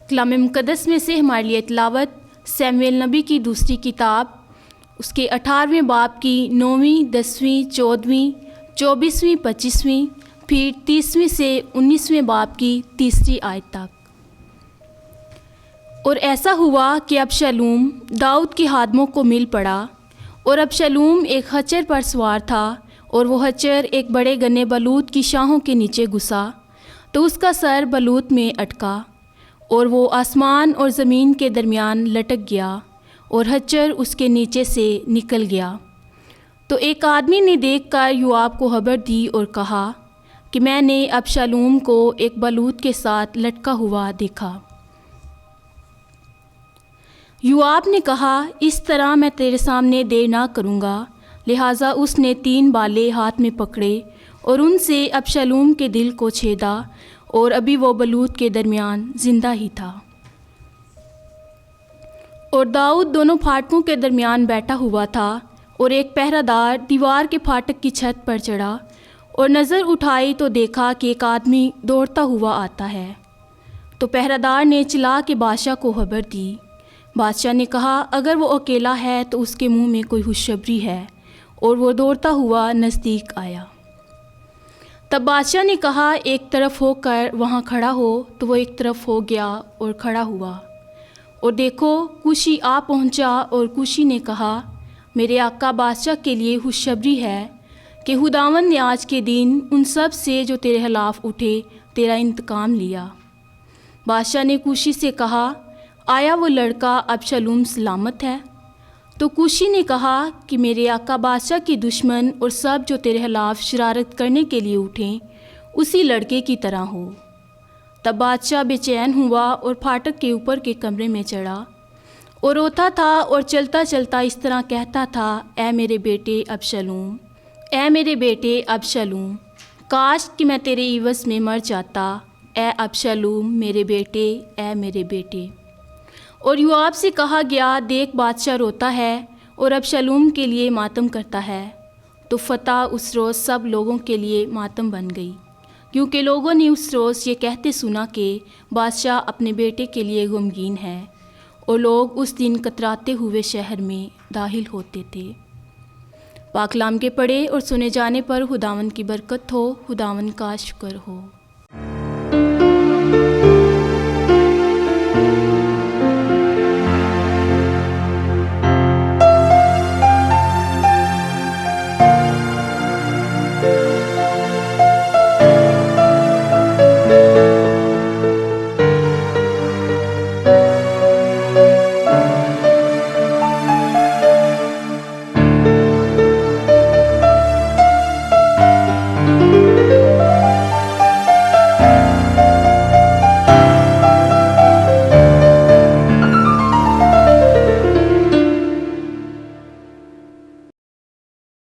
कलाम मुक़द्दस में से हमारे लिए तिलावत सैमुएल नबी की दूसरी किताब उसके 18वें बाब की 9वीं, 10वीं, 14वीं, 24वीं, 25वीं, फिर 30वीं से 19वें बाब की तीसरी आयत तक। और ऐसा हुआ कि अबशलूम दाऊद के हादमों को मिल पड़ा, और अबशलूम एक खच्चर पर सवार था, और वो खच्चर एक बड़े घने बलूत की शाहों के नीचे घुसा, तो उसका सर बलूत में अटका, और वो आसमान और ज़मीन के दरमियान लटक गया, और खच्चर उसके नीचे से निकल गया। तो एक आदमी ने देखकर योआब को खबर दी और कहा कि मैंने अबशलूम को एक बलूत के साथ लटका हुआ देखा। योआब ने कहा, इस तरह मैं तेरे सामने देर ना करूँगा। लिहाजा उसने 3 बाले हाथ में पकड़े और उनसे अबशलूम के दिल को छेदा, और अभी वो बलूत के दरमियान जिंदा ही था। और दाऊद दोनों फाटकों के दरमियान बैठा हुआ था, और एक पहरादार दीवार के फाटक की छत पर चढ़ा और नज़र उठाई तो देखा कि एक आदमी दौड़ता हुआ आता है। तो पहरादार ने चिल्ला के बादशाह को खबर दी। बादशाह ने कहा, अगर वो अकेला है तो उसके मुंह में कोई खुशखबरी है, और वो दौड़ता हुआ नज़दीक आया। तब बादशाह ने कहा, एक तरफ होकर वहाँ खड़ा हो, तो वो एक तरफ हो गया और खड़ा हुआ। और देखो, कुशी आ पहुँचा, और कुशी ने कहा, मेरे आका बादशाह के लिए खुशखबरी है कि खुदावंद ने आज के दिन उन सब से जो तेरे खिलाफ उठे तेरा इंतकाम लिया। बादशाह ने कुशी से कहा, आया वो लड़का अबशलूम सलामत है? तो कुशी ने कहा कि मेरे आका बादशाह के दुश्मन और सब जो तेरे खिलाफ शरारत करने के लिए उठें उसी लड़के की तरह हो। तब बादशाह बेचैन हुआ और फाटक के ऊपर के कमरे में चढ़ा और रोता था, और चलता चलता इस तरह कहता था, ऐ मेरे बेटे अबशलूम, ऐ मेरे बेटे अबशलूम, काश कि मैं तेरे इवज़ में मर जाता। ऐ अबशलूम मेरे बेटे, ऐ मेरे बेटे। और योआब से कहा गया, देख बादशाह रोता है और अबशलूम के लिए मातम करता है। तो फतह उस रोज़ सब लोगों के लिए मातम बन गई, क्योंकि लोगों ने उस रोज़ ये कहते सुना कि बादशाह अपने बेटे के लिए गमगीन है, और लोग उस दिन कतराते हुए शहर में दाखिल होते थे। पाक कलाम के पढ़े और सुने जाने पर खुदावंद की बरकत हो। खुदावंद का शुक्र हो।